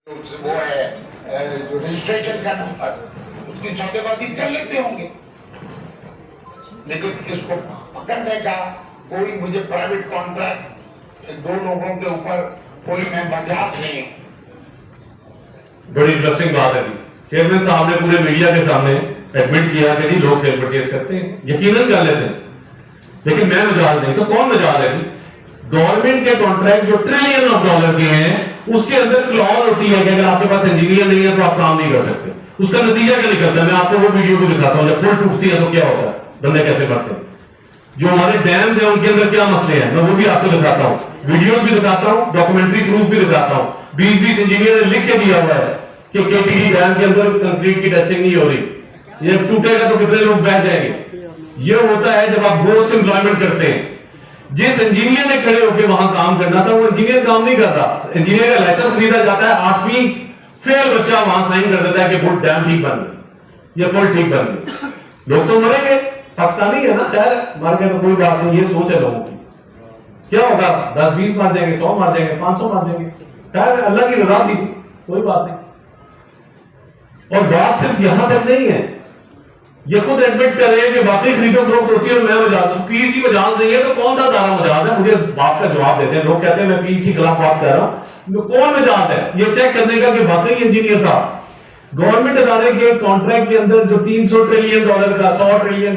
वो है जो रजिस्ट्रेशन का नंबर, उसकी सौदेबाजी कर लेते होंगे, लेकिन इसको पकड़ने का कोई मुझे प्राइवेट कॉन्ट्रैक्ट दो लोगों के ऊपर कोई मैं मजाक नहीं हूं। बड़ी इंटरेस्टिंग बात है जी। चेयरमैन साहब ने पूरे मीडिया के सामने एडमिट किया कि जी लोग सेल परचेज करते हैं, यकीनन कर लेते हैं, लेकिन मैं मजाज नहीं। तो कौन मजाज है जी? गवर्नमेंट के कॉन्ट्रैक्ट जो ट्रिलियन ऑफ डॉलर के हैं, उसके अंदर क्लॉज होती है कि अगर आपके पास इंजीनियर नहीं है तो आप काम नहीं कर सकते। उसका नतीजा क्या निकलता है? मैं आपको वो वीडियो भी दिखाता हूं, जब पुल टूटती है तो क्या होता है, बंदे कैसे मरते हैं। जो हमारे डैम्स हैं उनके अंदर क्या मसले हैं, मैं वो भी आपको दिखाता हूं, वीडियो भी दिखाता हूं, डॉक्यूमेंट्री प्रूफ भी दिखाता हूं। 20 इंजीनियर ने लिख के दिया हुआ है कि केटीडी डैम के अंदर कंक्रीट की टेस्टिंग नहीं हो रही, ये टूटेगा तो कितने लोग बह जाएंगे। ये होता है जब आप गोस्ट एम्प्लॉयमेंट करते हैं। जिस इंजीनियर ने खड़े होकर वहां काम करना था वो इंजीनियर काम नहीं कर रहा। इंजीनियर का लाइसेंस खरीदा जाता है, 8वीं फेल बच्चा वहां साइन कर देता है कि पुल डैम ठीक बन गई, ये पुल ठीक बन गई। लोग तो मरेंगे, पाकिस्तानी है ना, खैर मर गए तो कोई बात नहीं, ये सोच है लोगों की। क्या होगा, 10-20 मार जाएंगे, 100 मार जाएंगे, 500 मार जाएंगे, खैर अल्लाह की रजा दीजिए, कोई बात नहीं। और बात सिर्फ यहां तक नहीं है, ये खुद एडमिट कर रहे हैं कि बाकी खरीदो फरोख्त होती है और मैं मजाज हूं। पीसी मजाज नहीं है तो कौन सा दारा मजाज है? मुझे इस बात का जवाब देते हैं। लोग कहते हैं मैं पीसी खिलाफ बात कर रहा हूं, कौन मजाज है ये चेक करने का कि वाकई इंजीनियर था? गवर्नमेंट अदारे के कॉन्ट्रैक्ट के अंदर जो 300 ट्रिलियन डॉलर का 100 ट्रिलियन